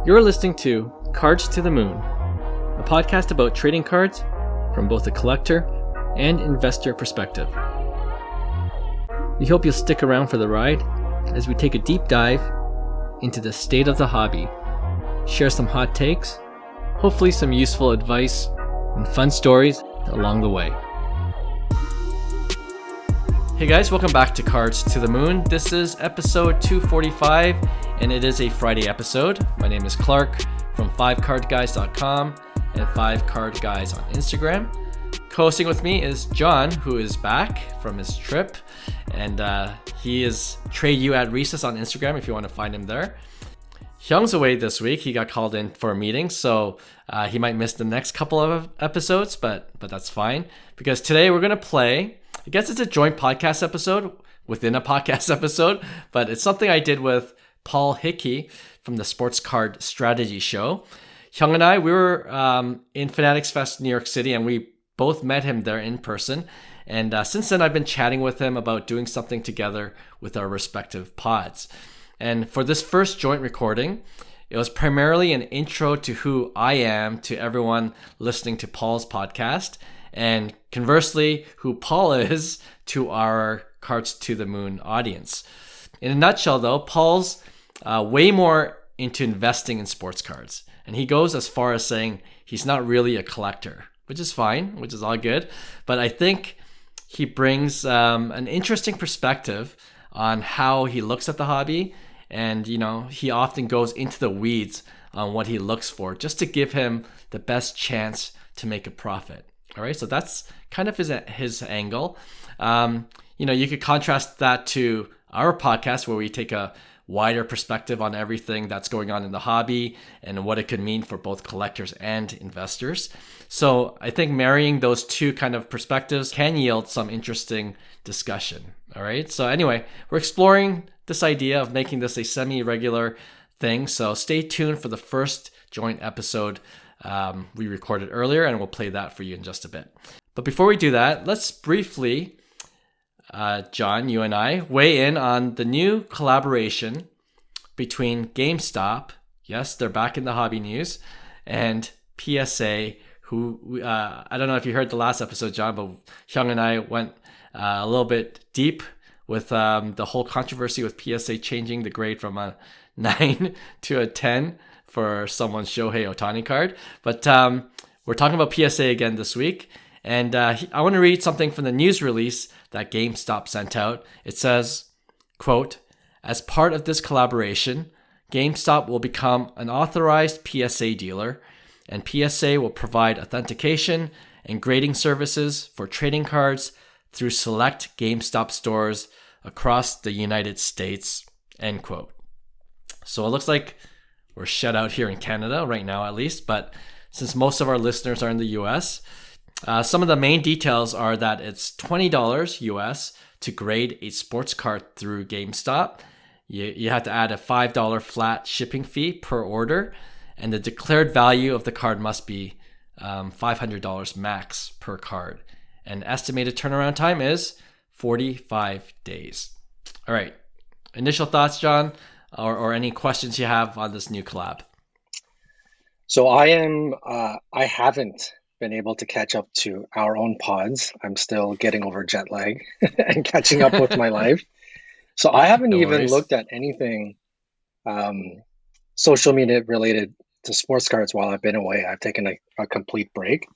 You're listening to Cards to the Moon, a podcast about trading cards from both a collector and investor perspective. We hope you'll stick around for the ride as we take a deep dive into the state of the hobby, share some hot takes, hopefully some useful advice, and fun stories along the way. Hey guys, welcome back to Cards to the Moon. This is episode 245, and it is a Friday episode. My name is Clark from 5cardguys.com and 5cardguys on Instagram. Co-hosting with me is John, who is back from his trip, and he is Trade You at Recess on Instagram if you want to find him there. Hyung's away this week. He got called in for a meeting, so he might miss the next couple of episodes, but that's fine, because today we're going to play, I guess it's a joint podcast episode within a podcast episode, but it's something I did with Paul Hickey from the Sports Card Strategy Show. Hyung and I, we were in Fanatics Fest, New York City, and we both met him there in person. And since then, I've been chatting with him about doing something together with our respective pods. And for this first joint recording, it was primarily an intro to who I am to everyone listening to Paul's podcast, and conversely, who Paul is to our Cards to the Moon audience. In a nutshell, though, Paul's way more into investing in sports cards, and he goes as far as saying he's not really a collector, which is fine, which is all good. But I think he brings an interesting perspective on how he looks at the hobby, and he often goes into the weeds on what he looks for just to give him the best chance to make a profit. All right, so that's kind of his angle. You could contrast that to our podcast, where we take a wider perspective on everything that's going on in the hobby and what it could mean for both collectors and investors. So I think marrying those two kind of perspectives can yield some interesting discussion. All right, so anyway, we're exploring this idea of making this a semi-regular thing. So stay tuned for the first joint episode we recorded earlier, and we'll play that for you in just a bit. But before we do that, let's briefly, John, you and I, weigh in on the new collaboration between GameStop, yes, they're back in the hobby news, and PSA, who, I don't know if you heard the last episode, John, but Hyung and I went a little bit deep with the whole controversy with PSA changing the grade from a 9 to a 10 for someone's Shohei Ohtani card. But we're talking about PSA again this week. And I want to read something from the news release that GameStop sent out. It says, quote, "As part of this collaboration, GameStop will become an authorized PSA dealer, and PSA will provide authentication and grading services for trading cards through select GameStop stores across the United States," end quote. So it looks like we're shut out here in Canada right now, at least. But since most of our listeners are in the US, some of the main details are that it's $20 US to grade a sports card through GameStop. You have to add a $5 flat shipping fee per order, and the declared value of the card must be $500 max per card. And estimated turnaround time is 45 days. All right. Initial thoughts, John, or any questions you have on this new collab? So I haven't been able to catch up to our own pods. I'm still getting over jet lag and catching up with my life. So I haven't even looked at anything social media related to sports cards while I've been away. I've taken a complete break.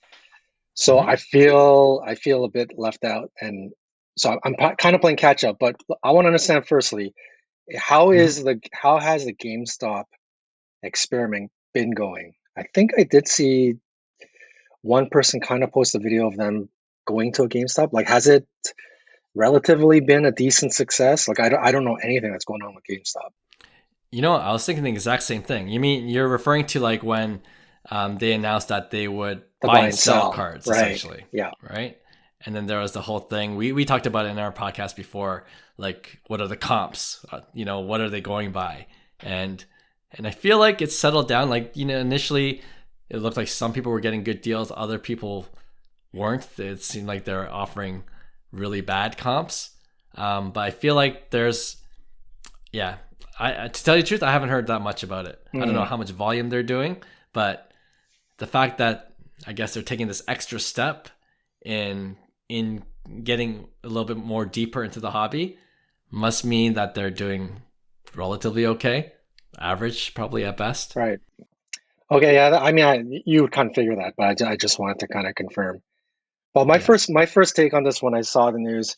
So I feel a bit left out, and so I'm kind of playing catch up. But I want to understand firstly, how has the GameStop experiment been going? I think I did see one person kind of post a video of them going to a GameStop. Like, has it relatively been a decent success? Like, I don't know anything that's going on with GameStop. I was thinking the exact same thing. You mean you're referring to like when they announced that they would buy and sell cards, right, essentially. Yeah. Right. And then there was the whole thing we talked about in our podcast before, like what are the comps? What are they going by? And I feel like it's settled down. Like, initially it looked like some people were getting good deals, other people weren't. It seemed like they're offering really bad comps. But I feel like there's to tell you the truth, I haven't heard that much about it. I don't know Mm, how much volume they're doing, but the fact that I guess they're taking this extra step in getting a little bit more deeper into the hobby must mean that they're doing relatively okay, average probably at best. right. Okay, yeah. I mean, you would kind of figure that, but I just wanted to kind of confirm. Well, Yeah, my first take on this when I saw the news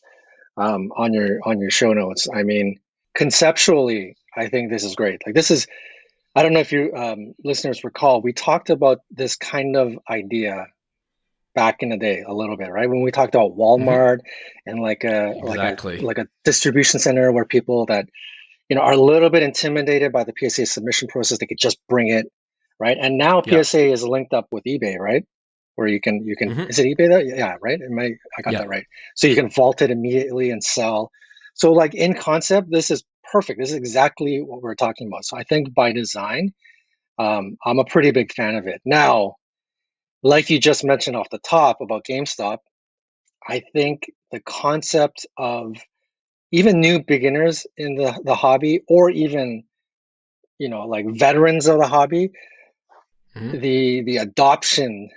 on your show notes. I mean, conceptually, I think this is great. Like this is, I don't know if you listeners recall, we talked about this kind of idea back in the day a little bit, right? When we talked about hmm, Walmart and exactly. like a distribution center where people that are a little bit intimidated by the PSA submission process, they could just bring it, right? And now Yeah, PSA is linked up with eBay, right? Where you can hmm, is it eBay that yeah, right? I got yeah, that right. So you can vault it immediately and sell. So like in concept, this is perfect. This is exactly what we're talking about. So I think by design, I'm a pretty big fan of it. Now, like you just mentioned off the top about GameStop, I think the concept of even new beginners in the hobby, or even like veterans of the hobby, hmm, the adoption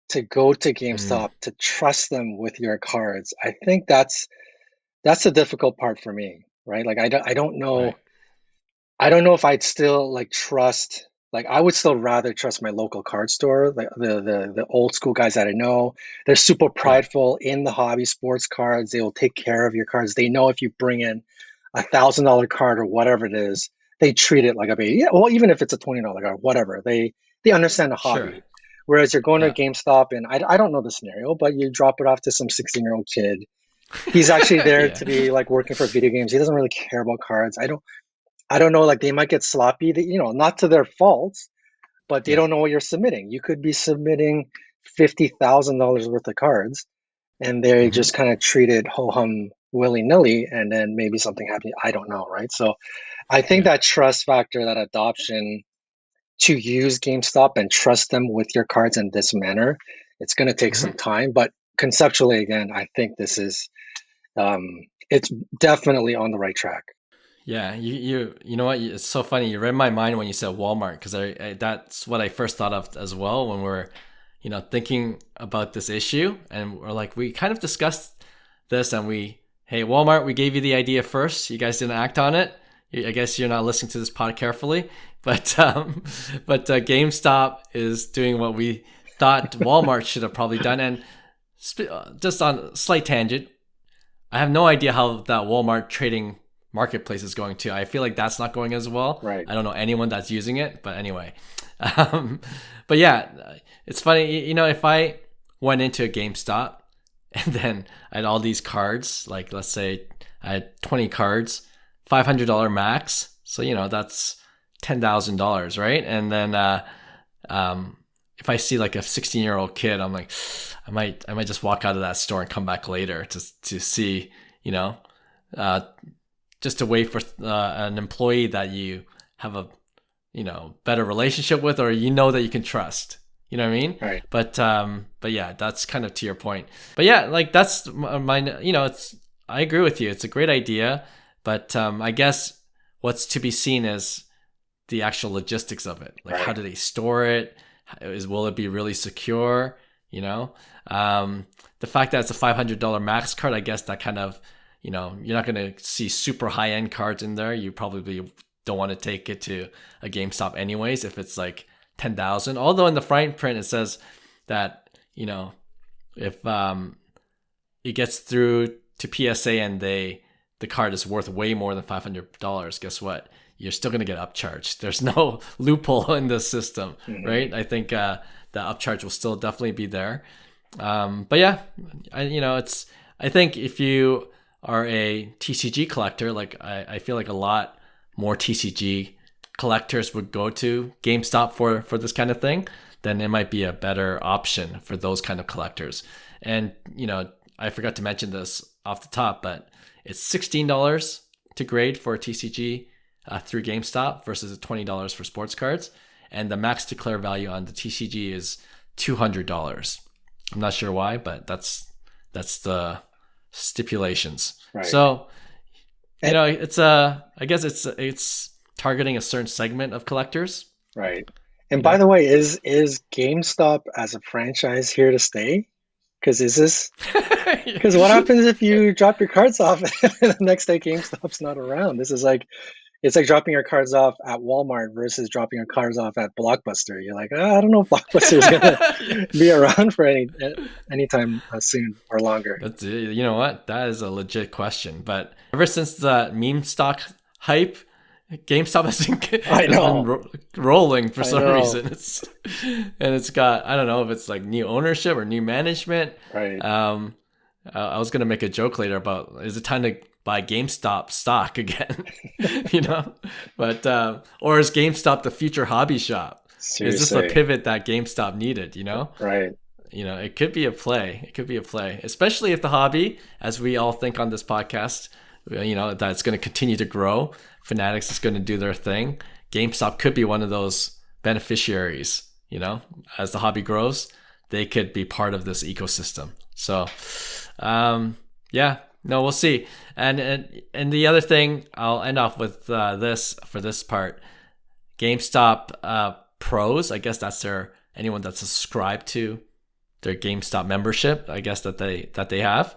to go to mm, GameStop to trust them with your cards, I think that's the difficult part for me, right? Like right. I don't know if I'd still like trust. Like I would still rather trust my local card store, the old school guys that I know. They're super Yeah, prideful in the hobby, sports cards. They will take care of your cards. They know if you bring in $1,000 card or whatever it is, they treat it like a baby. Yeah, well, even if it's a $20 card, whatever. They understand the sure. hobby. Whereas you're going to Yeah, GameStop and I don't know the scenario, but you drop it off to some 16-year-old kid. He's actually there yeah, to be like working for video games. He doesn't really care about cards. I don't know, like they might get sloppy, not to their fault, but they yeah, don't know what you're submitting. You could be submitting $50,000 worth of cards and they hmm, just kind of treat it ho hum willy nilly, and then maybe something happens. I don't know, right? So I think yeah, that trust factor, that adoption to use GameStop and trust them with your cards in this manner, it's going to take some hmm. time. But conceptually, again, I think this is, it's definitely on the right track. Yeah, you know what? It's so funny. You read my mind when you said Walmart because I that's what I first thought of as well when we're, thinking about this issue, and we're like we kind of discussed this, and hey Walmart, we gave you the idea first. You guys didn't act on it. I guess you're not listening to this pod carefully, but GameStop is doing what we thought Walmart should have probably done, and just on a slight tangent, I have no idea how that Walmart trading marketplace is going to. I feel like that's not going as well. Right. I don't know anyone that's using it, but anyway. Um, but yeah, it's funny. If I went into a GameStop and then I had all these cards, like let's say I had 20 cards, $500 max. So, that's $10,000, right? And then if I see like a 16-year-old kid, I'm like, I might just walk out of that store and come back later to see, you know, uh, just to wait for an employee that you have a better relationship with, or that you can trust. You know what I mean? Right. But yeah, that's kind of to your point. But yeah, like that's my it's I agree with you. It's a great idea, but I guess what's to be seen is the actual logistics of it. Like, how Right. do they store it? Will it be really secure? You know, the fact that it's a $500 max card, I guess that kind of, you're not going to see super high end cards in there. You probably don't want to take it to a GameStop anyways if it's like 10,000. Although in the fine print it says that if it gets through to PSA and the card is worth way more than $500, guess what? You're still going to get upcharged. There's no loophole in the system, Hmm. right? I think the upcharge will still definitely be there. But yeah, I think if you are a TCG collector, like I feel like a lot more TCG collectors would go to GameStop for this kind of thing, then it might be a better option for those kind of collectors. And I forgot to mention this off the top, but it's $16 to grade for a TCG through GameStop versus $20 for sports cards, and the max declare value on the TCG is $200. I'm not sure why, but that's the stipulations. Right. So And it's I guess it's targeting a certain segment of collectors. Right. And by the way, is GameStop as a franchise here to stay? Because because what happens if you drop your cards off and the next day GameStop's not around? This is like it's like dropping your cards off at Walmart versus dropping your cards off at Blockbuster. You're like, I don't know if Blockbuster is gonna be around for anytime soon or longer. That's, you know what? That is a legit question. But ever since the meme stock hype, GameStop has been rolling for some reason. It's got, I don't know if it's like new ownership or new management. Right. I was gonna make a joke later about, is it time to buy GameStop stock again? But or is GameStop the future hobby shop? Seriously. Is this the pivot that GameStop needed? Right. It could be a play. It could be a play, especially if the hobby, as we all think on this podcast, that it's going to continue to grow. Fanatics is going to do their thing. GameStop could be one of those beneficiaries. As the hobby grows, they could be part of this ecosystem. So, we'll see. And the other thing, I'll end off with this for this part. GameStop Pros, I guess that's anyone that's subscribed to their GameStop membership, I guess that they have.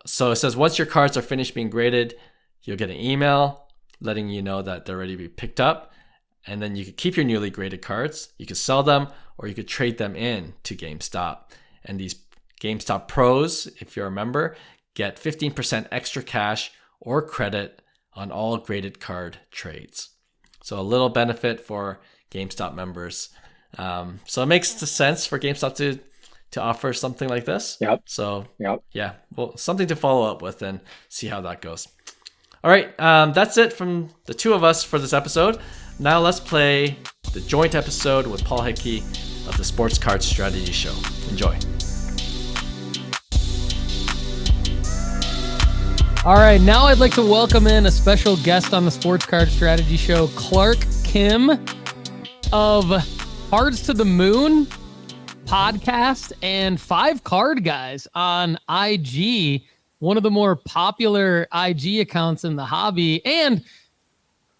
So it says once your cards are finished being graded, you'll get an email letting you know that they're ready to be picked up. And then you could keep your newly graded cards. You could sell them or you could trade them in to GameStop. And these GameStop Pros, if you're a member, get 15% extra cash or credit on all graded card trades. So a little benefit for GameStop members. So it makes sense for GameStop to offer something like this. Yep. So yep. Yeah, well, something to follow up with and see how that goes. All right, that's it from the two of us for this episode. Now let's play the joint episode with Paul Hickey of the Sports Card Strategy Show. Enjoy. All right, now I'd like to welcome in a special guest on the Sports Card Strategy Show, Clark Kim of Cards to the Moon podcast and 5 Card Guys on IG, one of the more popular IG accounts in the hobby and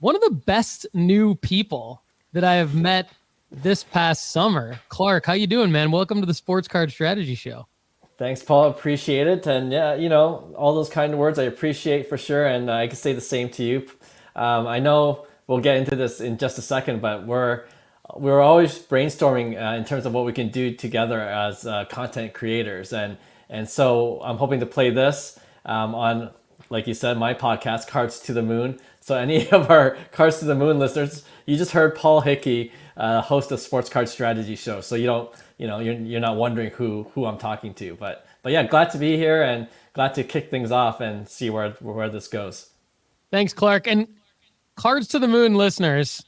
one of the best new people that I have met this past summer. Clark, how you doing, man? Welcome to the Sports Card Strategy Show. Thanks, Paul. Appreciate it. And yeah, all those kind words I appreciate for sure. And I can say the same to you. I know we'll get into this in just a second, but we're always brainstorming in terms of what we can do together as content creators. And so I'm hoping to play this on, like you said, my podcast, Cards to the Moon. So any of our Cards to the Moon listeners, you just heard Paul Hickey, host of Sports Card Strategy Show. So you're not wondering who I'm talking to. But yeah, glad to be here and glad to kick things off and see where this goes. Thanks, Clark. And Cards to the Moon listeners,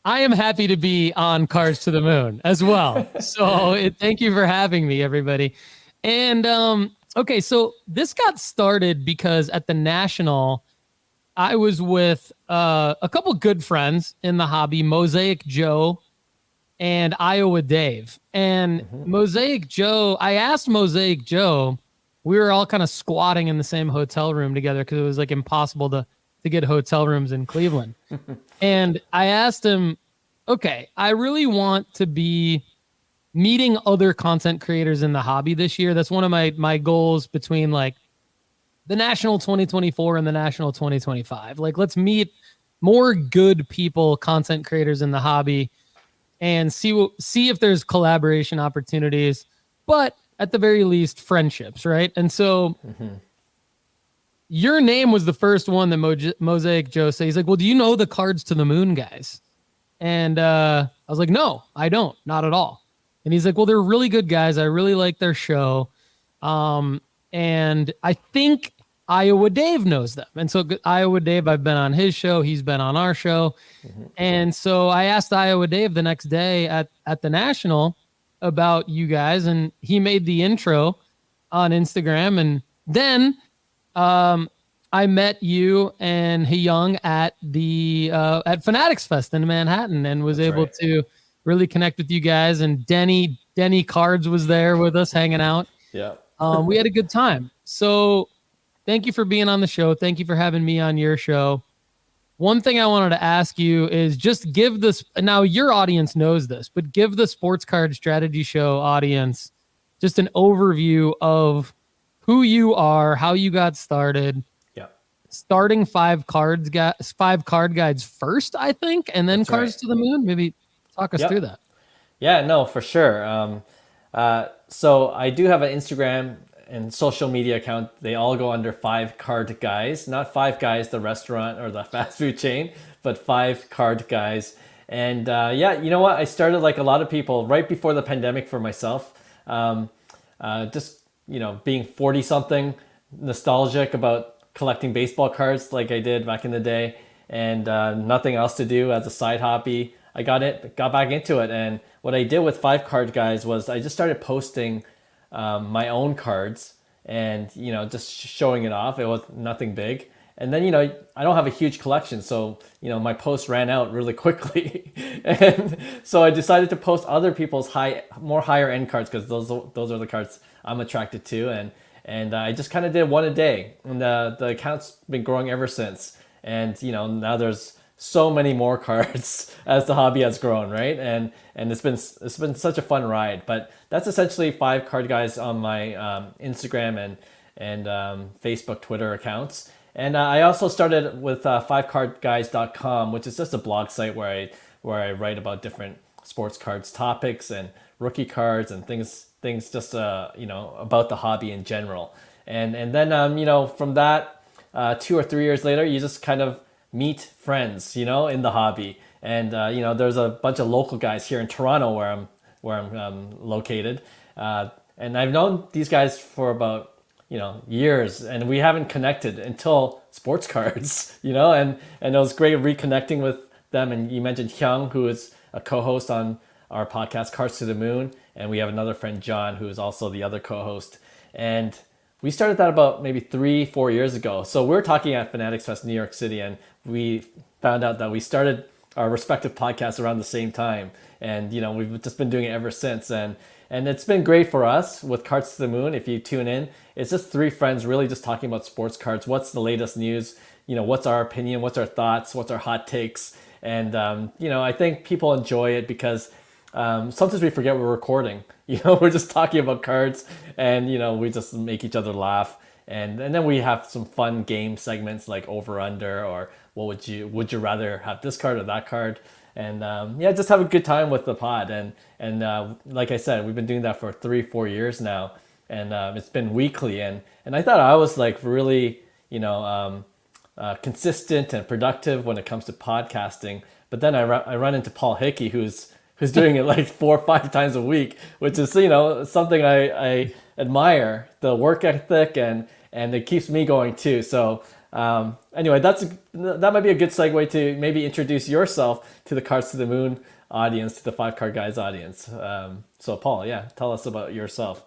I am happy to be on Cards to the Moon as well. So thank you for having me, everybody. And okay, so this got started because at the National, I was with a couple good friends in the hobby, Mosaic Joe and Iowa Dave. And Mosaic Joe, I asked Mosaic Joe, we were all kind of squatting in the same hotel room together because it was like impossible to get hotel rooms in Cleveland. And I asked him, okay, I really want to be meeting other content creators in the hobby this year. That's one of my goals between like the National 2024 and the National 2025. Like, let's meet more good people, content creators in the hobby, and see if there's collaboration opportunities, but at the very least, friendships, right? And so your name was the first one that Mosaic Joe said. He's like, well, do you know the Cards to the Moon guys? And I was like, no, I don't, not at all. And he's like, well, they're really good guys. I really like their show. And I think Iowa Dave knows them. And so Iowa Dave, I've been on his show. He's been on our show. And so I asked Iowa Dave the next day at the National about you guys. And he made the intro on Instagram. And then I met you and Hyung at the at Fanatics Fest in Manhattan and was able to really connect with you guys. And Denny Cards was there with us hanging out. Yeah. We had a good time. So thank you for being on the show. Thank you for having me on your show. one thing I wanted to ask you is just give this, now your audience knows this, but give the Sports Card Strategy Show audience just an overview of who you are, how you got started. Yeah. Starting five card guides first, I think, and then That's Cards right. to the Moon. Maybe talk us through that. Yeah, no, for sure. So I do have an Instagram and social media account. They all go under 5 Card Guys, not Five Guys, the restaurant or the fast food chain, but 5 Card Guys. And yeah, you know what? I started like a lot of people right before the pandemic for myself. Just, being 40 something, nostalgic about collecting baseball cards like I did back in the day, and nothing else to do as a side hobby. I got back into it, and what I did with 5 Card Guys was I just started posting my own cards, and just showing it off. It was nothing big, and then I don't have a huge collection, so my posts ran out really quickly, and so I decided to post other people's more higher end cards, because those are the cards I'm attracted to, and I just kind of did one a day, and the account's been growing ever since, and now there's so many more cards as the hobby has grown, right? And it's been such a fun ride. But that's essentially 5 Card Guys on my Instagram and Facebook, Twitter accounts. And I also started with 5cardguys.com, which is just a blog site where I write about different sports cards topics and rookie cards and things just about the hobby in general. And then from that 2 or 3 years later, you just kind of meet friends, in the hobby. And, there's a bunch of local guys here in Toronto where I'm located. And I've known these guys for about, years, and we haven't connected until sports cards, and it was great reconnecting with them. And you mentioned Hyung, who is a co-host on our podcast, Cards to the Moon. And we have another friend, John, who is also the other co-host. And we started that about maybe 3-4 years ago. So we're talking at Fanatics Fest, New York City, and we found out that we started our respective podcasts around the same time. And, we've just been doing it ever since. And it's been great for us with Cards to the Moon. If you tune in, it's just 3 friends really just talking about sports cards. What's the latest news? What's our opinion? What's our thoughts? What's our hot takes? And, I think people enjoy it because sometimes we forget we're recording. We're just talking about cards, and we just make each other laugh, and then we have some fun game segments like over under, or would you rather have this card or that card, and just have a good time with the pod. And like I said, we've been doing that for 3-4 years now, and it's been weekly, and I thought I was like really consistent and productive when it comes to podcasting. But then I run into Paul Hickey, who's doing it like 4 or 5 times a week, which is something I admire, the work ethic, and it keeps me going too. So anyway, that might be a good segue to maybe introduce yourself to the Cards to the Moon audience, to the 5 Card Guys audience. So Paul, tell us about yourself.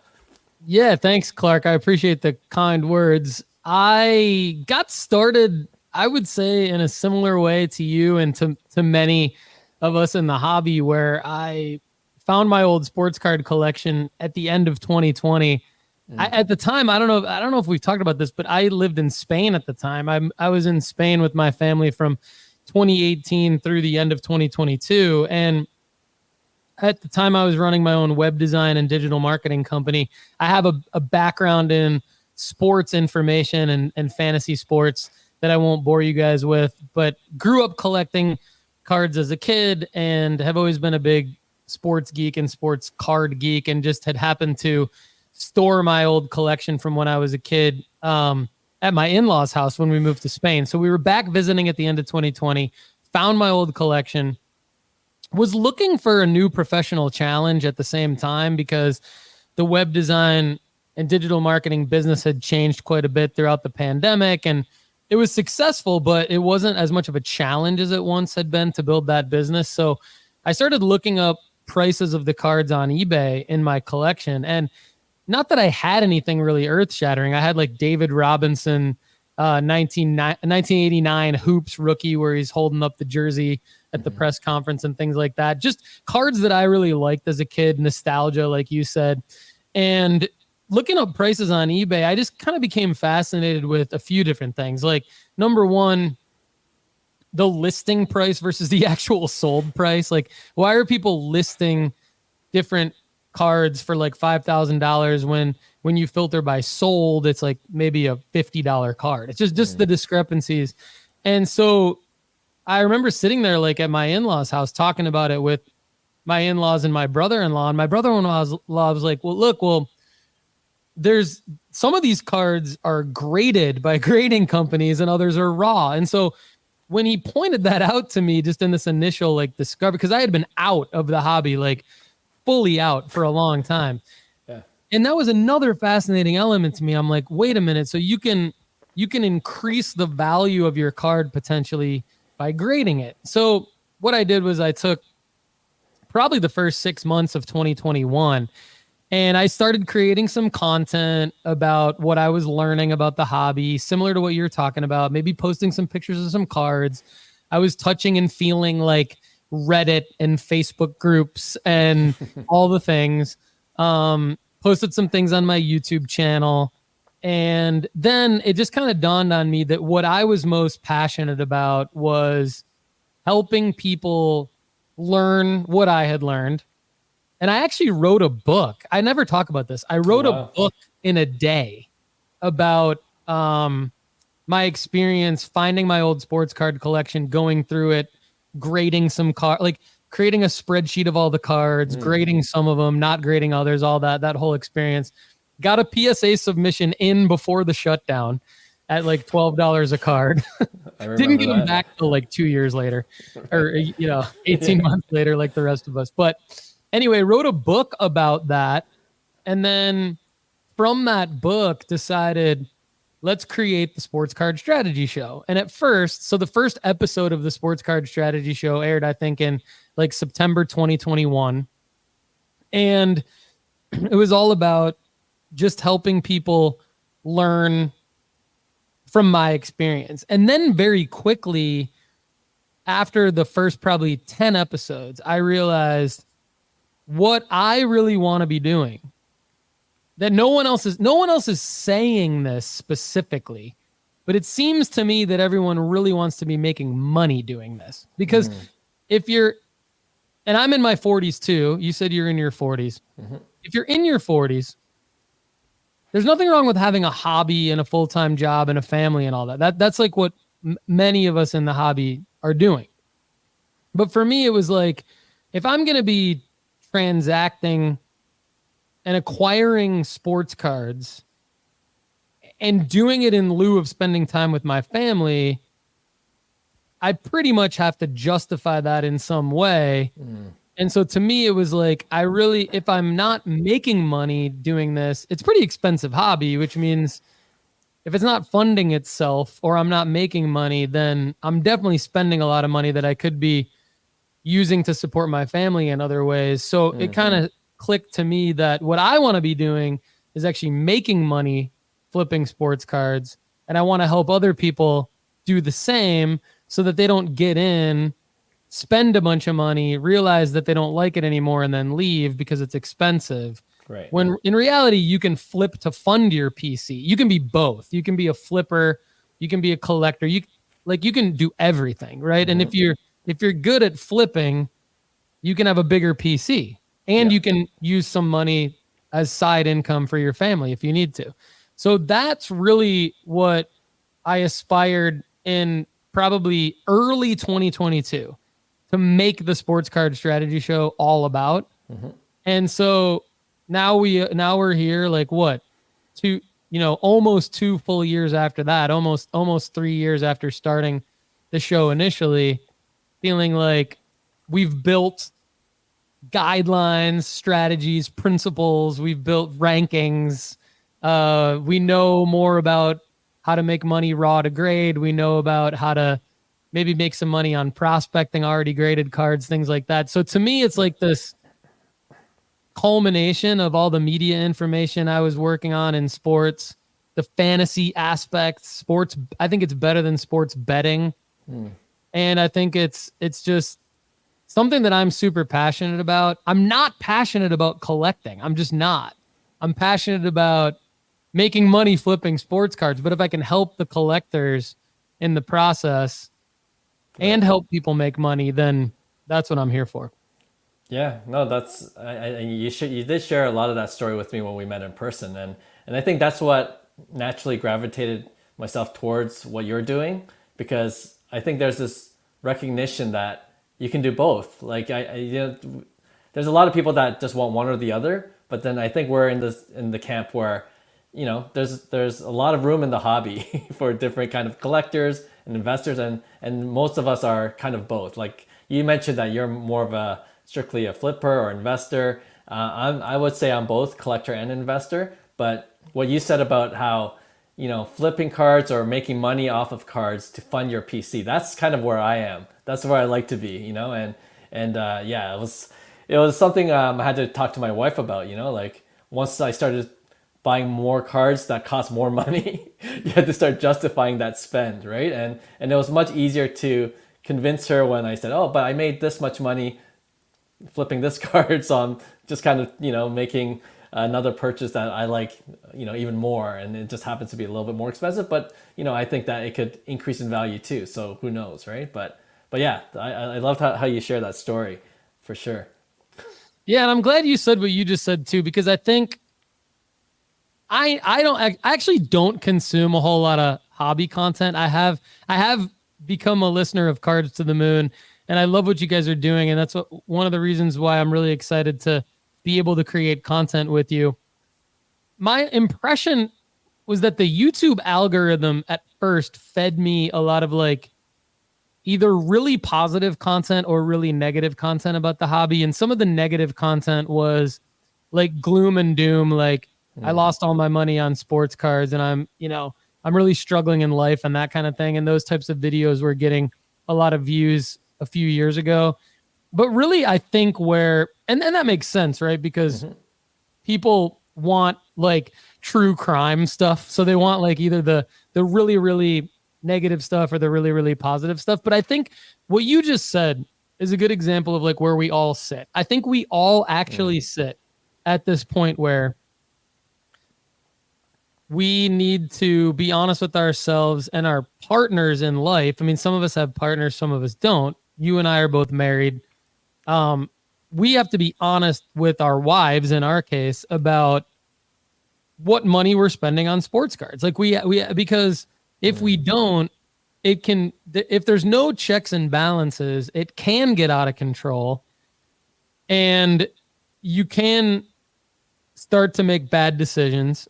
Yeah, thanks, Clark. I appreciate the kind words. I got started, I would say, in a similar way to you and to many of us in the hobby, where I found my old sports card collection at the end of 2020. At the time, I don't know if we've talked about this, but I lived in Spain at the time. I was in Spain with my family from 2018 through the end of 2022. And at the time, I was running my own web design and digital marketing company. I have a background in sports information and fantasy sports that I won't bore you guys with, but grew up collecting cards as a kid and have always been a big sports geek and sports card geek, and just had happened to store my old collection from when I was a kid at my in-laws' house when we moved to Spain. So we were back visiting at the end of 2020, found my old collection, was looking for a new professional challenge at the same time, because the web design and digital marketing business had changed quite a bit throughout the pandemic, and it was successful, but it wasn't as much of a challenge as it once had been to build that business. So I started looking up prices of the cards on eBay in my collection. And not that I had anything really earth-shattering. I had like David Robinson, 1989 Hoops rookie, where he's holding up the jersey at the press conference and things like that. Just cards that I really liked as a kid, nostalgia, like you said. And looking up prices on eBay, I just kind of became fascinated with a few different things. Like, number one, the listing price versus the actual sold price. Like, why are people listing different cards for like $5,000 when you filter by sold, it's like maybe a $50 card. It's just the discrepancies. And so I remember sitting there like at my in-laws' house talking about it with my in-laws and my brother-in-law. And my brother-in-law was like, well, there's some of these cards are graded by grading companies and others are raw. And so when he pointed that out to me just in this initial like discovery, because I had been out of the hobby, like fully out for a long time. Yeah. And that was another fascinating element to me. I'm like, wait a minute. So you can increase the value of your card potentially by grading it. So what I did was I took probably the first 6 months of 2021 and I started creating some content about what I was learning about the hobby, similar to what you're talking about, maybe posting some pictures of some cards. I was touching and feeling like Reddit and Facebook groups and all the things. Posted some things on my YouTube channel. And then it just kind of dawned on me that what I was most passionate about was helping people learn what I had learned. And I actually wrote a book. I never talk about this. I wrote a book in a day about my experience finding my old sports card collection, going through it, grading some card, like creating a spreadsheet of all the cards, grading some of them, not grading others, all that whole experience. Got a PSA submission in before the shutdown at like $12 a card. Didn't get them back till like 2 years later, or 18 months later, like the rest of us. But anyway, wrote a book about that, and then from that book decided, let's create the Sports Card Strategy Show. And at first, so the first episode of the Sports Card Strategy Show aired, I think, in like September 2021. And it was all about just helping people learn from my experience. And then very quickly, after the first probably 10 episodes, I realized what I really want to be doing, that no one else is saying this specifically, but it seems to me that everyone really wants to be making money doing this. Because if you're, and I'm in my 40s too, you said you're in your 40s. If you're in your 40s, there's nothing wrong with having a hobby and a full-time job and a family and all that. That's like what many of us in the hobby are doing. But for me, it was like, if I'm going to be transacting and acquiring sports cards and doing it in lieu of spending time with my family, I pretty much have to justify that in some way. And so to me, it was like, if I'm not making money doing this, it's a pretty expensive hobby, which means if it's not funding itself or I'm not making money, then I'm definitely spending a lot of money that I could be using to support my family in other ways. So it kind of clicked to me that what I want to be doing is actually making money flipping sports cards. And I want to help other people do the same so that they don't get in, spend a bunch of money, realize that they don't like it anymore, and then leave because it's expensive. Right. When in reality, you can flip to fund your PC. You can be both. You can be a flipper. You can be a collector. You can do everything, right? And if you're good at flipping, you can have a bigger PC, and you can use some money as side income for your family if you need to. So that's really what I aspired in probably early 2022 to make the Sports Card Strategy Show all about. And so now we're here, like what, almost 2 full years after that, almost 3 years after starting the show initially, feeling like we've built guidelines, strategies, principles. We've built rankings. We know more about how to make money raw to grade. We know about how to maybe make some money on prospecting already graded cards, things like that. So to me, it's like this culmination of all the media information I was working on in sports, the fantasy aspects, sports. I think it's better than sports betting. And I think it's just something that I'm super passionate about. I'm not passionate about collecting. I'm just not. I'm passionate about making money flipping sports cards. But if I can help the collectors in the process, and help people make money, then that's what I'm here for. Yeah, no, that's you did share a lot of that story with me when we met in person, and I think that's what naturally gravitated myself towards what you're doing, because I think there's this recognition that you can do both. Like there's a lot of people that just want one or the other, but then I think we're in the camp where, there's a lot of room in the hobby for different kind of collectors and investors, and most of us are kind of both. Like you mentioned that you're more of a strictly a flipper or investor. I would say I'm both collector and investor. But what you said about how, flipping cards or making money off of cards to fund your PC, that's kind of where I am. That's where I like to be, yeah, it was something I had to talk to my wife about, like once I started buying more cards that cost more money, you had to start justifying that spend, right? And it was much easier to convince her when I said, oh, but I made this much money flipping this card, so I'm just kind of making another purchase that I like even more, and it just happens to be a little bit more expensive, but I think that it could increase in value too, so who knows, right? But yeah, I loved how you share that story, for sure. Yeah, and I'm glad you said what you just said too, because I think I actually don't consume a whole lot of hobby content. I have become a listener of Cards to the Moon, and I love what you guys are doing. And that's one of the reasons why I'm really excited to be able to create content with you. My impression was that the YouTube algorithm at first fed me a lot of like either really positive content or really negative content about the hobby. And some of the negative content was like gloom and doom. Like I lost all my money on sports cards and I'm really struggling in life and that kind of thing. And those types of videos were getting a lot of views a few years ago. But really, I think and that makes sense, right? Because people want like true crime stuff. So they want like either the really, really negative stuff or the really, really positive stuff. But I think what you just said is a good example of like where we all sit. I think we all actually sit at this point where we need to be honest with ourselves and our partners in life. I mean, some of us have partners, some of us don't. You and I are both married. We have to be honest with our wives, in our case, about what money we're spending on sports cards. Like because if we don't, if there's no checks and balances, it can get out of control and you can start to make bad decisions.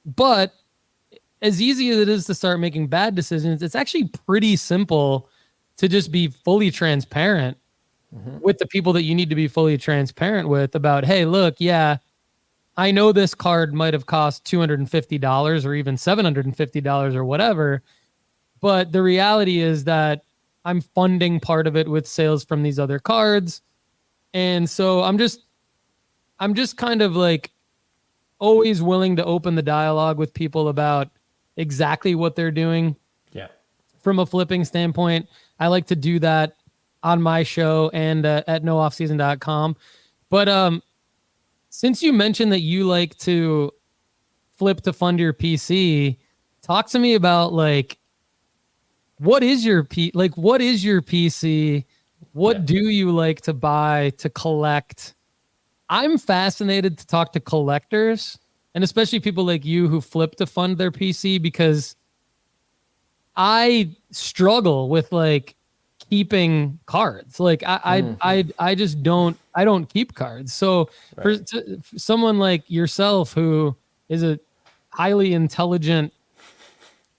But as easy as it is to start making bad decisions, it's actually pretty simple to just be fully transparent with the people that you need to be fully transparent with about, hey, look, yeah, I know this card might have cost $250 or even $750 or whatever, but the reality is that I'm funding part of it with sales from these other cards. And so I'm just kind of like always willing to open the dialogue with people about exactly what they're doing. Yeah. From a flipping standpoint, I like to do that on my show and at nooffseason.com. But since you mentioned that you like to flip to fund your PC, talk to me about like what is your PC? What do you like to buy, to collect? I'm fascinated to talk to collectors, and especially people like you who flip to fund their PC, because I struggle with like keeping cards. Like I just don't keep cards. So for someone like yourself who is a highly intelligent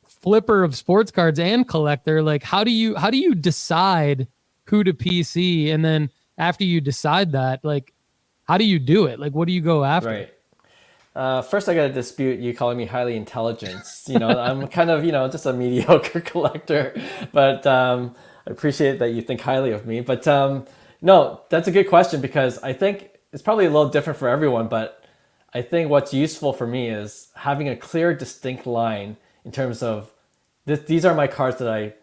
flipper of sports cards and collector, like how do you decide who to PC? And then after you decide that, like, how do you do it? Like, what do you go after? Right. First, I got to dispute you calling me highly intelligent. I'm kind of, just a mediocre collector, but I appreciate that you think highly of me. But no, that's a good question, because I think it's probably a little different for everyone. But I think what's useful for me is having a clear, distinct line in terms of these are my cards that I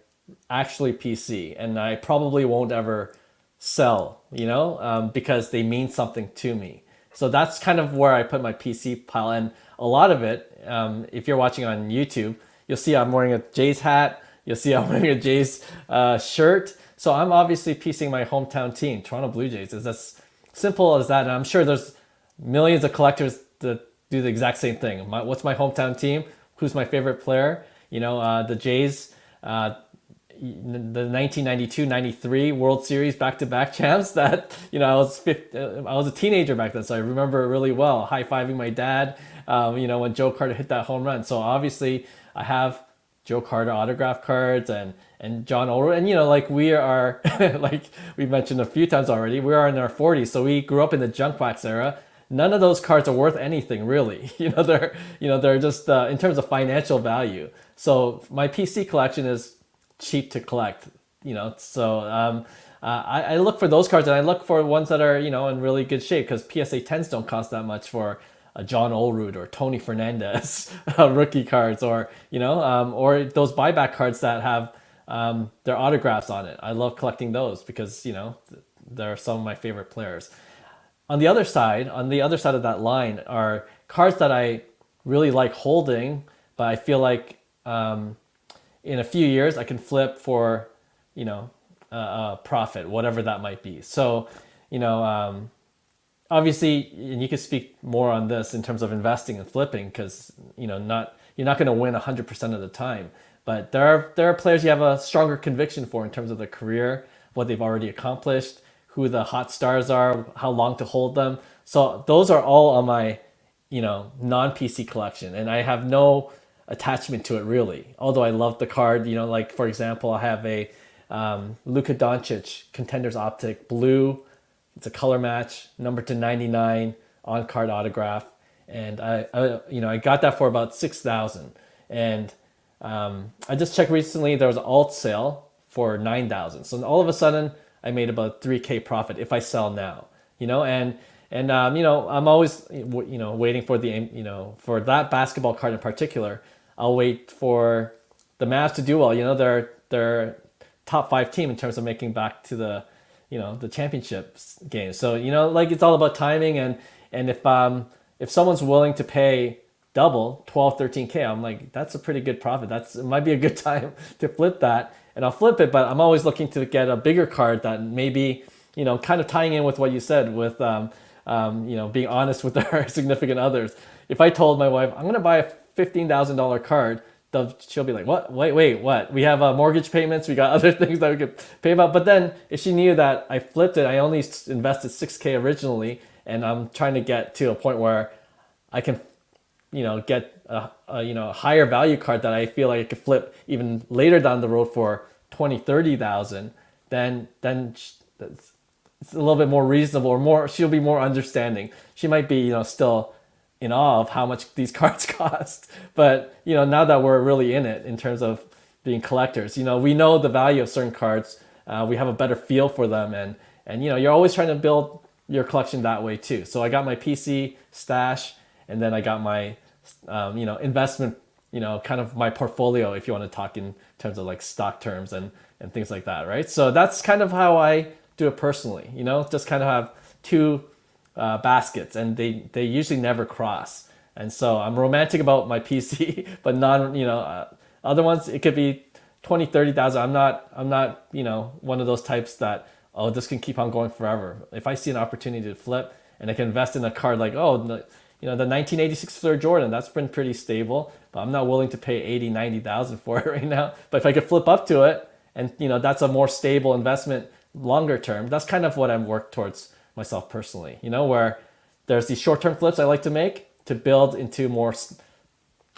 actually PC, and I probably won't ever sell, because they mean something to me. So that's kind of where I put my PC pile. And a lot of it, if you're watching on YouTube, you'll see I'm wearing a Jays hat. you'll see I'm wearing a Jays shirt. So I'm obviously piecing my hometown team, Toronto Blue Jays. It's as simple as that. And I'm sure there's millions of collectors that do the exact same thing. What's my hometown team? Who's my favorite player? The Jays, the 1992-93 World Series back-to-back champs that, I was a teenager back then, so I remember it really well, high-fiving my dad, when Joe Carter hit that home run. So obviously I have Joe Carter autograph cards and John Oler, and we are, like we mentioned a few times already, we are in our 40s, so we grew up in the junk wax era. None of those cards are worth anything, really. They're just in terms of financial value. So my PC collection is cheap to collect. So I look for those cards, and I look for ones that are in really good shape, because PSA 10s don't cost that much for a John Olerud or Tony Fernandez rookie cards, or or those buyback cards that have their autographs on it. I love collecting those because they're some of my favorite players. On the other side of that line are cards that I really like holding, but I feel like in a few years I can flip for a profit, whatever that might be. So obviously, and you can speak more on this in terms of investing and flipping, because you're not going to win 100% of the time, but there are players you have a stronger conviction for in terms of their career, what they've already accomplished, who the hot stars are, how long to hold them. So those are all on my non-PC collection, and I have no attachment to it really, although I love the card. Like for example, I have a Luka Doncic Contenders Optic blue. It's a color match, number to 99, on card autograph, and I got that for about $6,000. And I just checked recently, there was an alt sale for $9,000. So all of a sudden I made about $3,000 profit if I sell now. I'm always waiting for for that basketball card in particular. I'll wait for the Mavs to do well. They're top 5 team in terms of making back to the championships game. So it's all about timing, and if someone's willing to pay double 12 13K, I'm like, that's a pretty good profit. It might be a good time to flip that, and I'll flip it. But I'm always looking to get a bigger card that maybe kind of tying in with what you said with being honest with our significant others. If I told my wife I'm going to buy a $15,000 card, she'll be like, what? Wait, what? We have mortgage payments. We got other things that we could pay about. But then if she knew that I flipped it, I only invested $6,000 originally, and I'm trying to get to a point where I can, get a higher value card that I feel like I could flip even later down the road for 20, 30,000, then it's a little bit more reasonable, or more, she'll be more understanding. She might be, still in awe of how much these cards cost. But, now that we're really in it in terms of being collectors, we know the value of certain cards. We have a better feel for them. And you're always trying to build your collection that way too. So I got my PC stash, and then I got my, investment, kind of my portfolio, if you want to talk in terms of like stock terms and things like that. Right. So that's kind of how I do it personally, just kind of have two baskets, and they usually never cross. And so I'm romantic about my PC, but other ones, it could be 20, 30,000. I'm not, one of those types that, oh, this can keep on going forever. If I see an opportunity to flip and I can invest in a card like, the 1986 Fleur Jordan, that's been pretty stable, but I'm not willing to pay 80, 90,000 for it right now. But if I could flip up to it, and that's a more stable investment longer term, that's kind of what I'm working towards myself personally, where there's these short-term flips I like to make to build into more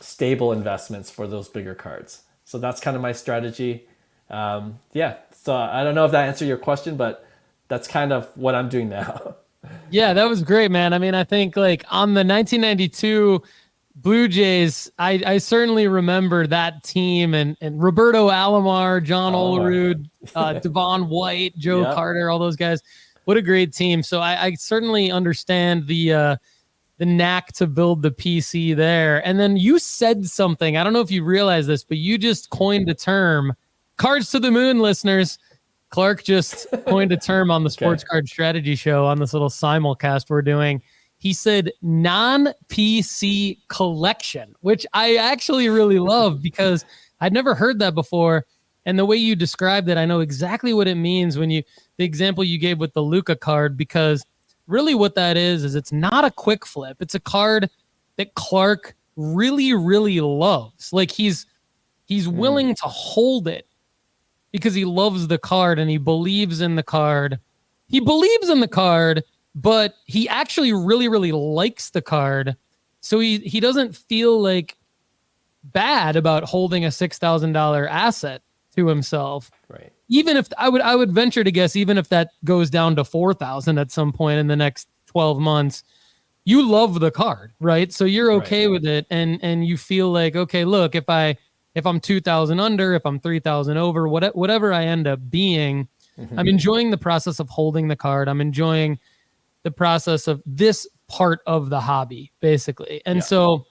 stable investments for those bigger cards. So that's kind of my strategy. So I don't know if that answered your question, but that's kind of what I'm doing now. Yeah, that was great, man. I mean, I think like on the 1992 Blue Jays, I certainly remember that team, and Roberto Alomar, John Olerud, Devon White, Joe Carter, all those guys. What a great team. So I certainly understand the knack to build the PC there. And then you said something, I don't know if you realize this, but you just coined a term, Cards to the Moon, listeners. Clark just coined a term on the Sports Card Strategy Show on this little simulcast we're doing. He said non-PC collection, which I actually really love because I'd never heard that before. And the way you described it, I know exactly what it means when the example you gave with the Luca card, because really what that is it's not a quick flip. It's a card that Clark really, really loves. Like he's willing to hold it because he loves the card and he believes in the card. He believes in the card, but he actually really, really likes the card. So he doesn't feel like bad about holding a $6,000 asset to himself. Right. Even if I would venture to guess, even if that goes down to 4,000 at some point in the next 12 months, you love the card, right? So you're okay with it. And you feel like, okay, look, if I'm 2,000 under, if I'm 3,000 over, whatever I end up being, I'm enjoying the process of holding the card. I'm enjoying the process of this part of the hobby, basically. And so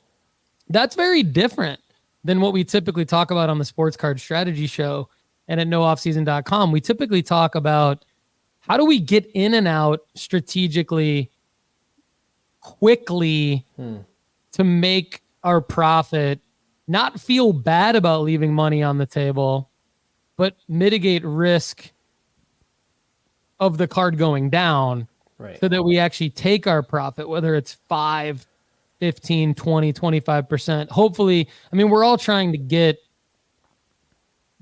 that's very different than what we typically talk about on the Sports Card Strategy Show and at nooffseason.com. We typically talk about how do we get in and out strategically, quickly, to make our profit, not feel bad about leaving money on the table, but mitigate risk of the card going down, so that we actually take our profit, whether it's 5, 15, 20, 25%. Hopefully, I mean, we're all trying to get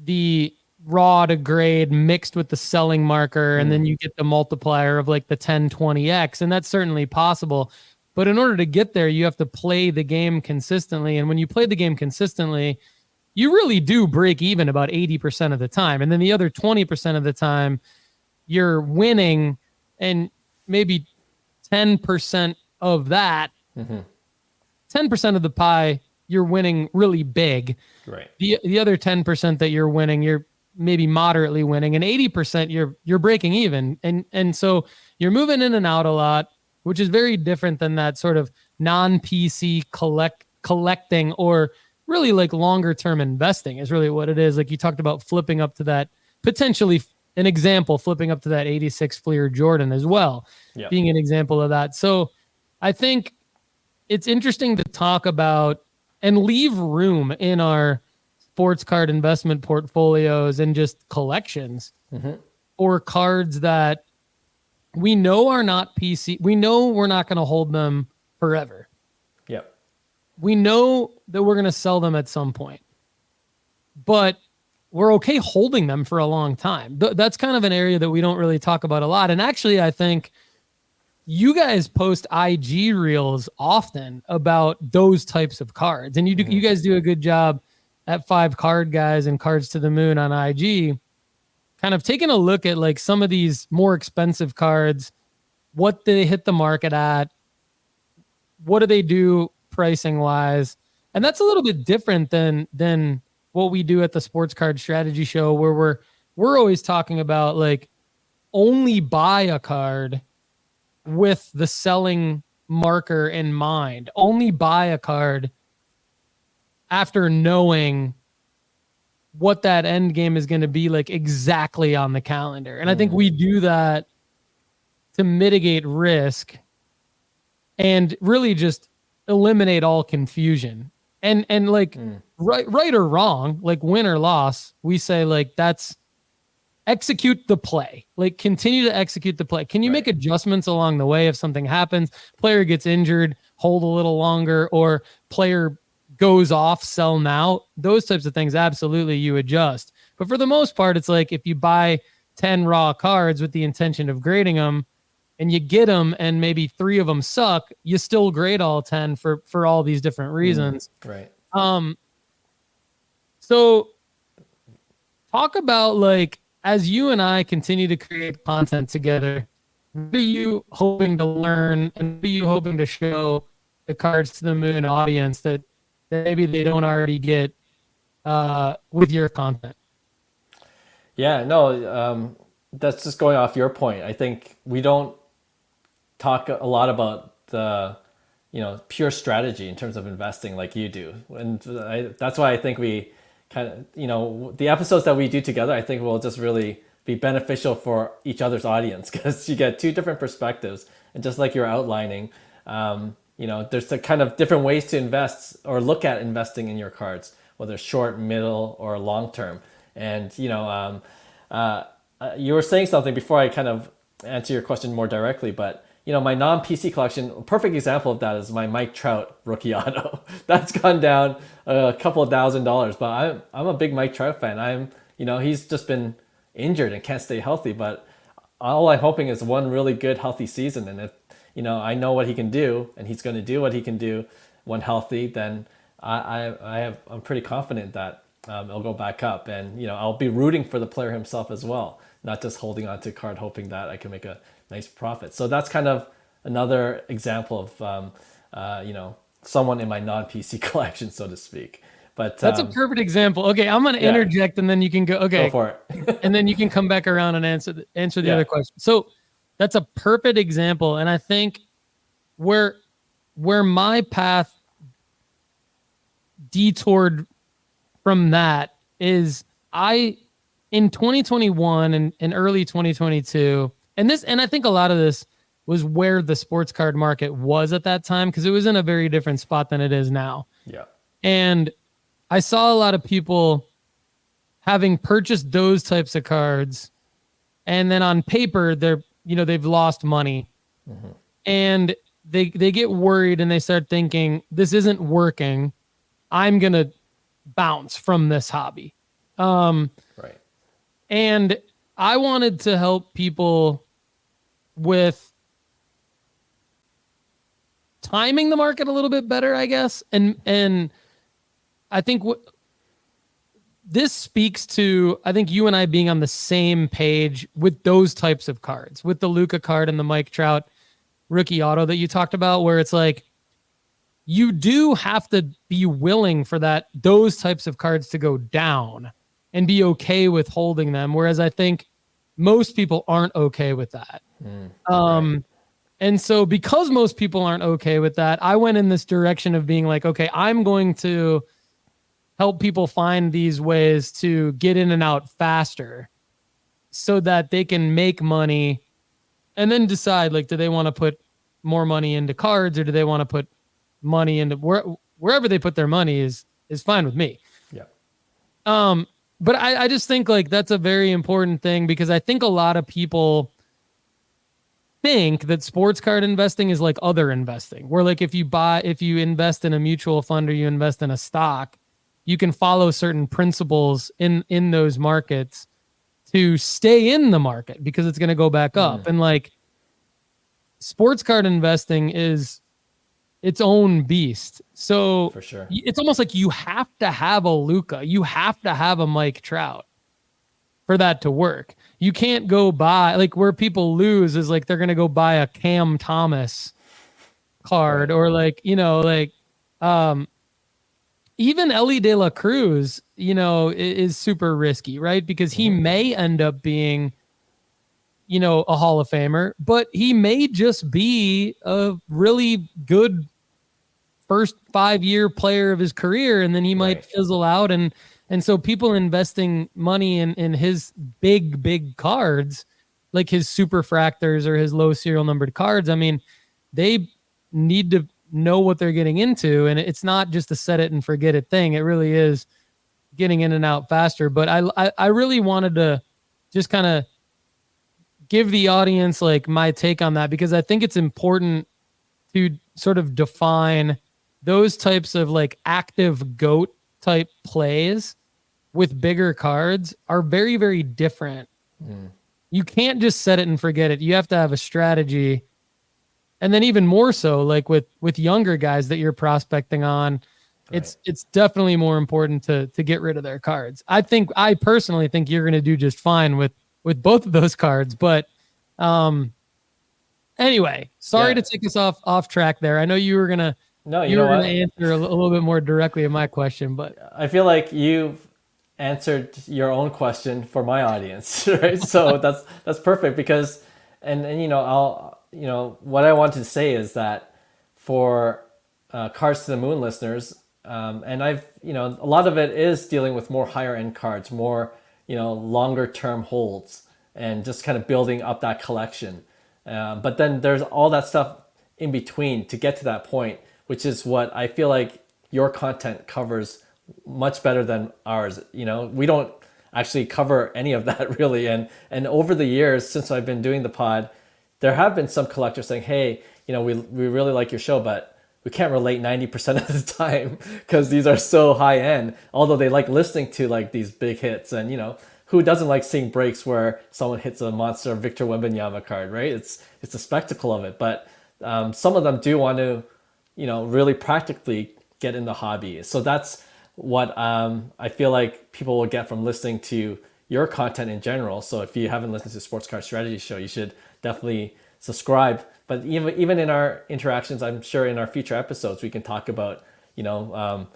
the raw to grade mixed with the selling marker, and then you get the multiplier of like the 10, 20x, and that's certainly possible. But in order to get there, you have to play the game consistently. And when you play the game consistently, you really do break even about 80% of the time. And then the other 20% of the time, you're winning, and maybe 10% of that, 10% of the pie, you're winning really big. Right. The other 10% that you're winning, you're maybe moderately winning, and 80% you're breaking even. And so you're moving in and out a lot, which is very different than that sort of non-PC collecting, or really like longer term investing is really what it is. Like you talked about flipping up to that, potentially an example, flipping up to that 86 Fleer Jordan as well, being an example of that. So I think it's interesting to talk about and leave room in our sports card investment portfolios and just collections or cards that we know are not PC. We know we're not going to hold them forever. Yep. We know that we're going to sell them at some point, but we're okay holding them for a long time. That's kind of an area that we don't really talk about a lot. And actually, I think you guys post IG reels often about those types of cards, and you guys do a good job at 5 Card Guys and Cards to the Moon on IG, kind of taking a look at like some of these more expensive cards, what they hit the market at, what do they do pricing wise. And that's a little bit different than what we do at the Sports Card Strategy Show, where we're always talking about like only buy a card with the selling marker in mind, only buy a card after knowing what that end game is going to be like exactly on the calendar. And I think we do that to mitigate risk and really just eliminate all confusion. And like right or wrong, like win or loss, we say like that's execute the play, like continue to execute the play. Can you make adjustments along the way if something happens, player gets injured, hold a little longer, or player goes off, sell now? Those types of things, absolutely you adjust. But for the most part, it's like if you buy 10 raw cards with the intention of grading them and you get them and maybe 3 of them suck, you still grade all 10 for all these different reasons. Right. So talk about like, as you and I continue to create content together, what are you hoping to learn, and what are you hoping to show the Cards to the Moon audience that maybe they don't already get with your content? Yeah, no, that's just going off your point. I think we don't talk a lot about the, pure strategy in terms of investing like you do. And that's why I think we kind of, the episodes that we do together, I think will just really be beneficial for each other's audience, because you get 2 different perspectives. And just like you're outlining, there's the kind of different ways to invest or look at investing in your cards, whether short, middle, or long term. And you were saying something before I kind of answer your question more directly, but my non-PC collection, a perfect example of that is my Mike Trout rookie auto. That's gone down a couple of $1,000, but I'm a big Mike Trout fan. He's just been injured and can't stay healthy, but all I'm hoping is one really good healthy season. And if I know what he can do, and he's going to do what he can do when healthy, then I'm pretty confident that it'll go back up, and I'll be rooting for the player himself as well, not just holding on to a card hoping that I can make a nice profit. So that's kind of another example of someone in my non-PC collection, so to speak. But that's a perfect example. Okay, I'm going to interject, and then you can go. Okay, go for it. And then you can come back around and answer the other question. So that's a perfect example, and I think where my path detoured from that is in 2021 and early 2022, and I think a lot of this was where the sports card market was at that time, because it was in a very different spot than it is now. Yeah. And I saw a lot of people having purchased those types of cards, and then on paper they've lost money. Mm-hmm. And they get worried and they start thinking, this isn't working. I'm going to bounce from this hobby. Right. And I wanted to help people with timing the market a little bit better, I guess. And I think this speaks to, I think you and I being on the same page with those types of cards, with the Luka card and the Mike Trout rookie auto that you talked about, where it's like, you do have to be willing for those types of cards to go down and be okay with holding them. Whereas I think most people aren't okay with that. Right. And so because most people aren't okay with that, I went in this direction of being like, okay, I'm going to help people find these ways to get in and out faster so that they can make money and then decide, like, do they want to put more money into cards, or do they want to put money into wherever they put their money is fine with me. Yeah. But I just think, like, that's a very important thing, because I think a lot of people think that sports card investing is like other investing, where, like, if you invest in a mutual fund or you invest in a stock, you can follow certain principles in those markets to stay in the market because it's going to go back up. And, like, sports card investing is its own beast. So for sure, it's almost like you have to have a Luka, you have to have a Mike Trout for that to work. You can't go buy, like, where people lose is, like, they're going to go buy a Cam Thomas card, right, or, like, even Ellie De La Cruz, is super risky, right? Because he may end up being, a Hall of Famer, but he may just be a really good first 5-year player of his career, and then he might fizzle out. And so people investing money in his big cards, like his superfractors or his low serial numbered cards, I mean, they need to know what they're getting into, and it's not just a set it and forget it thing. It really is getting in and out faster. But I really wanted to just kind of give the audience, like, my take on that, because I think it's important to sort of define those types of, like, active GOAT type plays with bigger cards are very, very different. You can't just set it and forget it. You have to have a strategy. And then even more so, like, with younger guys that you're prospecting on, it's definitely more important to get rid of their cards. I personally think you're going to do just fine with both of those cards. But anyway, sorry to take us off track there. I know you were gonna answer a little bit more directly to my question, but I feel like you've answered your own question for my audience, right? So that's perfect, because and what I want to say is that for Cards to the Moon listeners, and I've a lot of it is dealing with more higher end cards, more longer term holds, and just kind of building up that collection. But then there's all that stuff in between to get to that point, which is what I feel like your content covers much better than ours. We don't, actually cover any of that really. And over the years since I've been doing the pod, there have been some collectors saying, hey, we really like your show, but we can't relate 90% of the time because these are so high end, although they like listening to like these big hits. And who doesn't like seeing breaks where someone hits a monster Victor Wembanyama card, right? It's a spectacle of it. But some of them do want to really practically get in the hobby. So that's what I feel like people will get from listening to your content in general. So if you haven't listened to Sports Card Strategy Show, you should definitely subscribe. But even in our interactions, I'm sure in our future episodes, we can talk about, how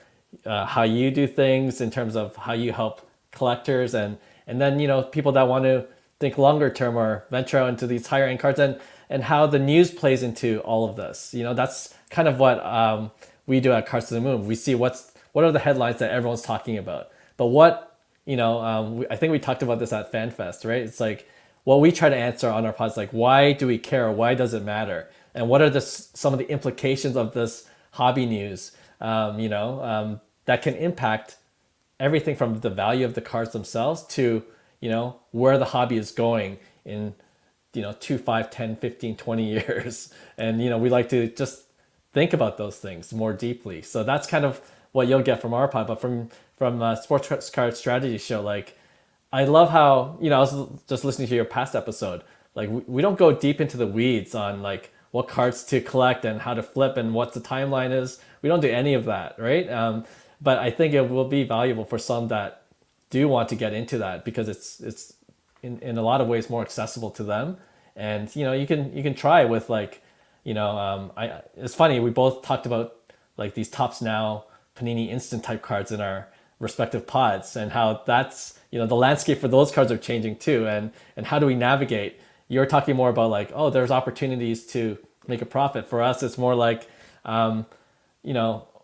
you do things in terms of how you help collectors and then, people that want to think longer term or venture out into these higher end cards and how the news plays into all of this. That's kind of what we do at Cards to the Moon. We see what are the headlines that everyone's talking about, but what I think we talked about this at FanFest, right? It's like what we try to answer on our pods, like why do we care? Why does it matter? And what are some of the implications of this hobby news? That can impact everything from the value of the cards themselves to where the hobby is going in 2, 5, 10, 15, 20 years. And we like to just think about those things more deeply. So that's kind of what you'll get from our pod. But from Sports Card Strategy Show, like I love how I was just listening to your past episode, like we don't go deep into the weeds on like what cards to collect and how to flip and what the timeline is. We don't do any of that, right? But I think it will be valuable for some that do want to get into that because it's in a lot of ways more accessible to them. And you can try with like it's funny, we both talked about like these Tops Now Panini Instant type cards in our respective pods and how that's the landscape for those cards are changing too, and how do we navigate. You're talking more about like, oh, there's opportunities to make a profit. For us it's more like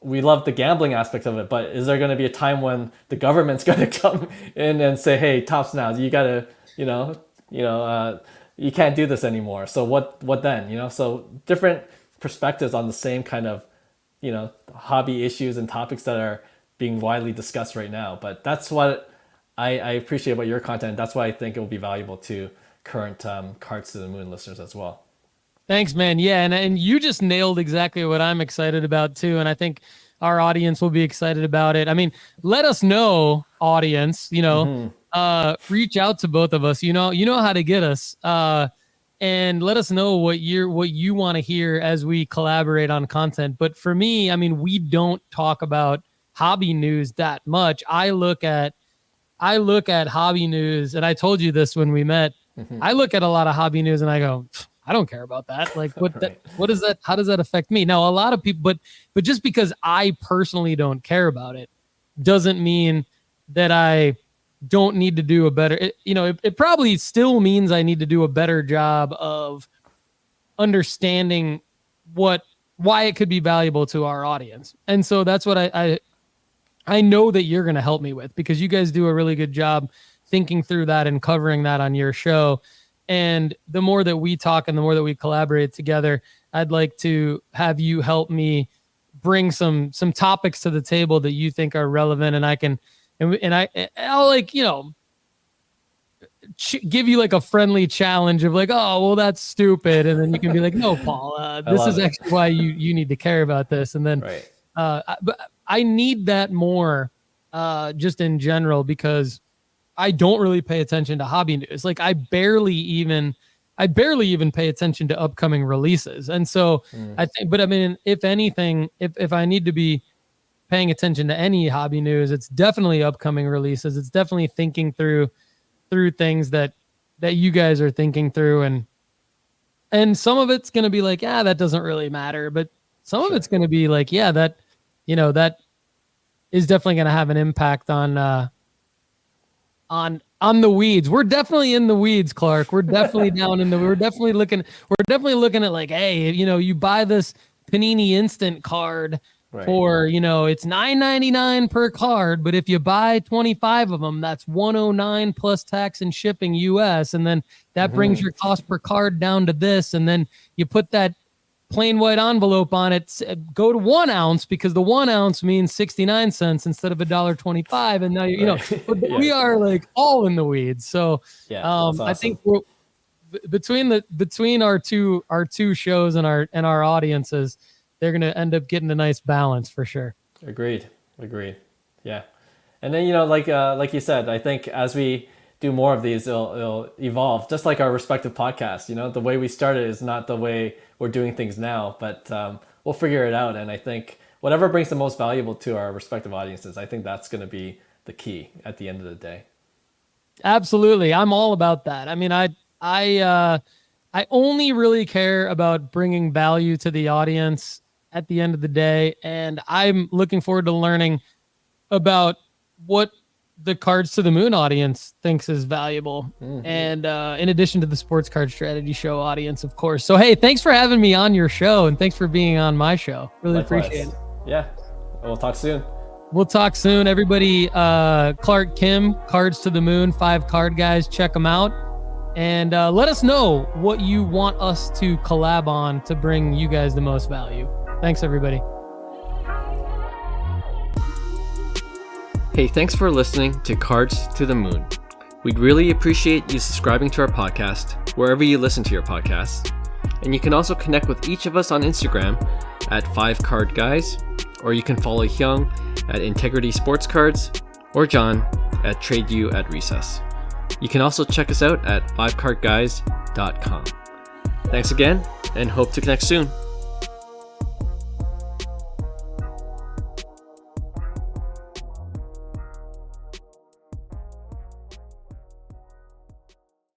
we love the gambling aspect of it, but is there going to be a time when the government's going to come in and say, hey, Tops Now, you got to you can't do this anymore. So what then? So different perspectives on the same kind of hobby issues and topics that are being widely discussed right now. But that's what I appreciate about your content. That's why I think it will be valuable to current Cards to the Moon listeners as well. Thanks, man. Yeah, and you just nailed exactly what I'm excited about too, and I think our audience will be excited about it. I mean, let us know, audience. Reach out to both of us. You know how to get us. And let us know what you want to hear as we collaborate on content. But for me, I mean, we don't talk about hobby news that much. I look at hobby news, and I told you this when we met. I look at a lot of hobby news and I go, I don't care about that. Like what right. What is that? How does that affect me? Now, a lot of people, but just because I personally don't care about it doesn't mean that I don't need to do a better, it probably still means I need to do a better job of understanding why it could be valuable to our audience. And so that's what I know that you're going to help me with, because you guys do a really good job thinking through that and covering that on your show. And the more that we talk and the more that we collaborate together, I'd like to have you help me bring some topics to the table that you think are relevant, and I can, I'll like, give you like a friendly challenge of like, oh, well, that's stupid. And then you can be like, no, Paul, this is actually why you need to care about this. And then, right. But I need that more, just in general, because I don't really pay attention to hobby news. Like I barely even pay attention to upcoming releases. And so I think, but I mean, if anything, if I need to be paying attention to any hobby news, it's definitely upcoming releases. It's definitely thinking through things that you guys are thinking through. And some of it's going to be like, yeah, that doesn't really matter. But some of it's going to be like, yeah, that is definitely going to have an impact on the weeds. We're definitely in the weeds, Clark. We're definitely we're definitely looking at like, hey, you buy this Panini Instant card for, it's $9.99 per card, but if you buy 25 of them, that's $109 plus tax and shipping US, and then that brings your cost per card down to this, and then you put that plain white envelope on it, go to 1 ounce, because the 1 ounce means 69 cents instead of $1.25. And now, you know, but we are like all in the weeds. So awesome. I think between our two shows and our audiences, they're going to end up getting a nice balance for sure. Agreed. Yeah. And then, you know, like you said, I think as we do more of these, it'll evolve, just like our respective podcasts. You know, the way we started is not the way we're doing things now, but we'll figure it out. And I think whatever brings the most valuable to our respective audiences, I think that's going to be the key at the end of the day. Absolutely. I'm all about that. I mean, I only really care about bringing value to the audience at the end of the day. And I'm looking forward to learning about what the Cards to the Moon audience thinks is valuable. And in addition to the Sports Card Strategy Show audience, of course. So, hey, thanks for having me on your show, and thanks for being on my show. Really Likewise. Appreciate it. Yeah. We'll talk soon. Everybody. Clark Kim, Cards to the Moon, 5 Card Guys. Check them out. And let us know what you want us to collab on to bring you guys the most value. Thanks, everybody. Hey, thanks for listening to Cards to the Moon. We'd really appreciate you subscribing to our podcast wherever you listen to your podcasts. And you can also connect with each of us on Instagram at 5 Card Guys, or you can follow Hyung at Integrity Sports Cards, or John at Trade You at Recess. You can also check us out at 5cardguys.com. Thanks again, and hope to connect soon.